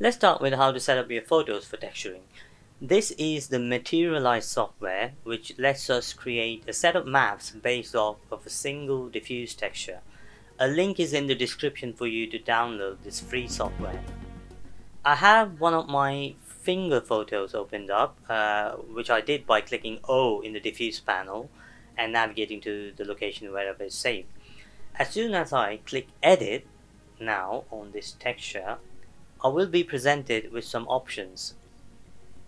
Let's start with how to set up your photos for texturing. This is the Materialize software, which lets us create a set of maps based off of a single diffuse texture. A link is in the description for you to download this free software. I have one of my finger photos opened up, which I did by clicking O in the diffuse panel and navigating to the location wherever it's saved. As soon as I click edit now on this texture, I will be presented with some options.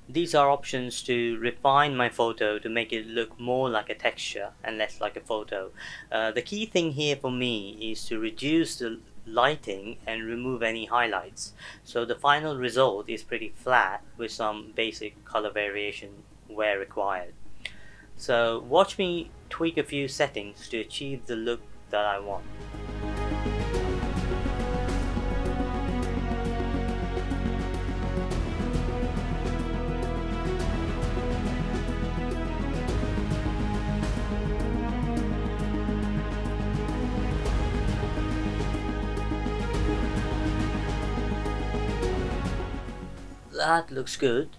These are options to refine my photo to make it look more like a texture and less like a photo. The key thing here for me is to reduce the lighting and remove any highlights. So the final result is pretty flat with some basic color variation where required. So watch me tweak a few settings to achieve the look that I want. That looks good.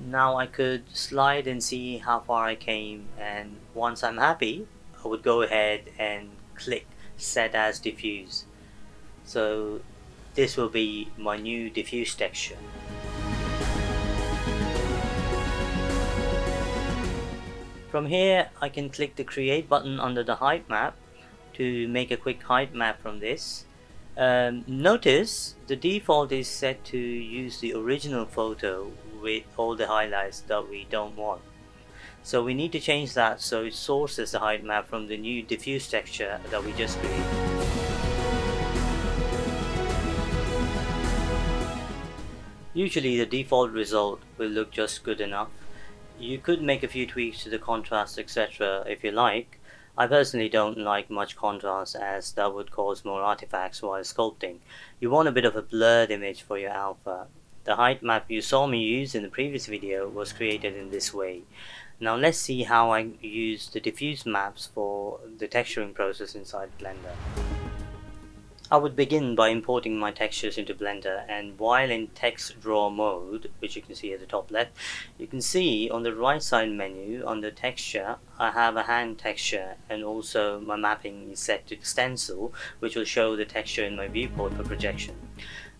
Now I could slide and see how far I came, and once I'm happy I would go ahead and click set as diffuse. So this will be my new diffuse texture. From here I can click the create button under the height map to make a quick height map from this. Notice the default is set to use the original photo with all the highlights that we don't want. So we need to change that so it sources the height map from the new diffuse texture that we just created. Usually the default result will look just good enough. You could make a few tweaks to the contrast, etc. if you like. I personally don't like much contrast as that would cause more artifacts while sculpting. You want a bit of a blurred image for your alpha. The height map you saw me use in the previous video was created in this way. Now let's see how I use the diffuse maps for the texturing process inside Blender. I would begin by importing my textures into Blender, and while in text draw mode, which you can see at the top left, you can see on the right side menu under texture I have a hand texture, and also my mapping is set to stencil, which will show the texture in my viewport for projection.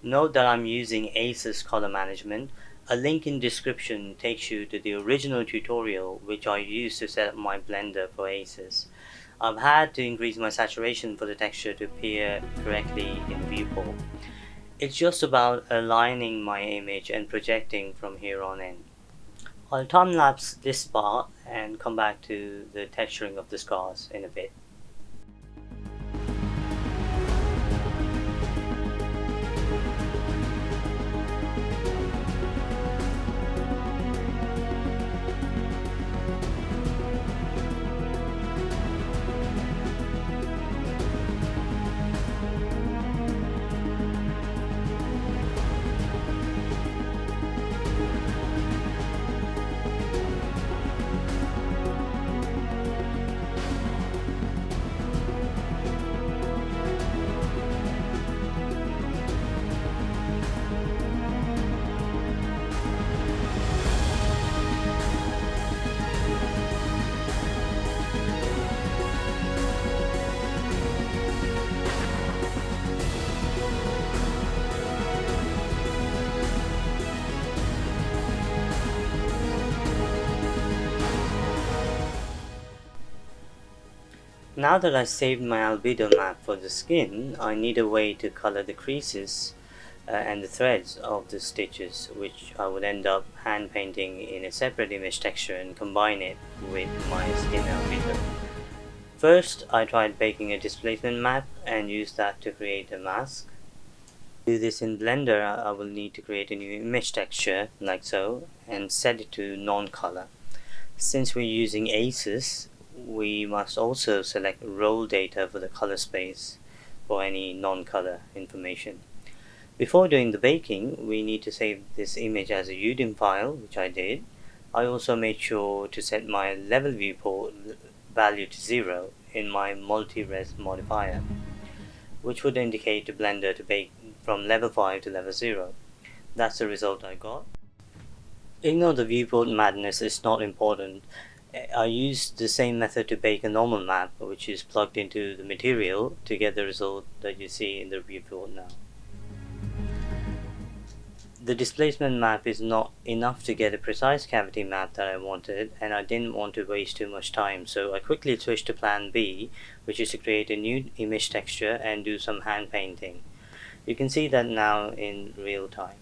Note that I'm using ACES color management. A link in description takes you to the original tutorial which I used to set up my Blender for ACES. I've had to increase my saturation for the texture to appear correctly in viewport. It's just about aligning my image and projecting from here on in. I'll time lapse this part and come back to the texturing of the scars in a bit. Now that I saved my albedo map for the skin, I need a way to color the creases and the threads of the stitches, which I would end up hand painting in a separate image texture and combine it with my skin albedo. First, I tried baking a displacement map and used that to create a mask. To do this in Blender, I will need to create a new image texture like so and set it to non-color. Since we're using ACES, we must also select role data for the color space for any non-color information. Before doing the baking, we need to save this image as a UDIM file, which I did. I also made sure to set my level viewport value to 0 in my multi-res modifier, which would indicate to Blender to bake from level 5 to level 0. That's the result I got. Ignore the viewport madness, it's not important. I used the same method to bake a normal map, which is plugged into the material to get the result that you see in the viewport now. The displacement map is not enough to get a precise cavity map that I wanted, and I didn't want to waste too much time, so I quickly switched to plan B, which is to create a new image texture and do some hand painting. You can see that now in real time.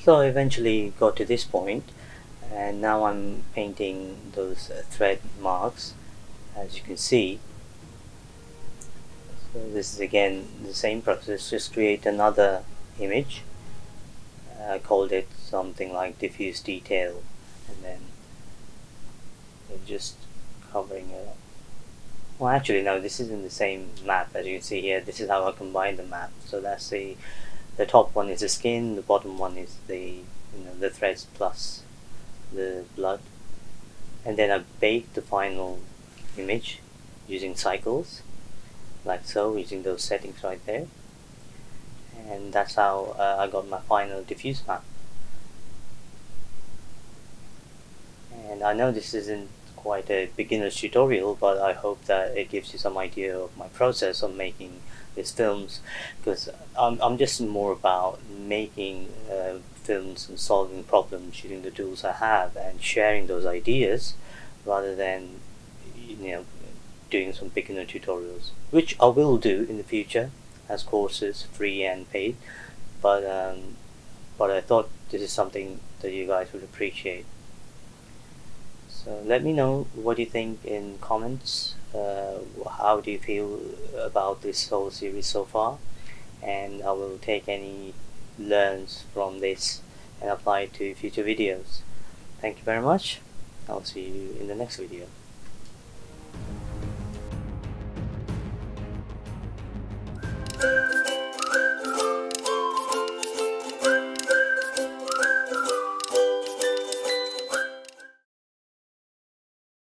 So I eventually got to this point, and now I'm painting those thread marks, as you can see. So this is again the same process, just create another image. I called it something like diffuse detail, and then just covering it up. Well, actually no, this isn't the same map. As you can see here, this is how I combine the map. So that's the top one is the skin, the bottom one is the threads plus the blood, and then I bake the final image using cycles, like so, using those settings right there, and that's how I got my final diffuse map. And I know this isn't quite a beginner's tutorial, but I hope that it gives you some idea of my process of making these films, because I'm just more about making films and solving problems using the tools I have and sharing those ideas rather than doing some beginner tutorials, which I will do in the future as courses, free and paid. But I thought this is something that you guys would appreciate. So let me know what you think in comments. How do you feel about this whole series so far? And I will take any learns from this and apply it to future videos. Thank you very much. I'll see you in the next video.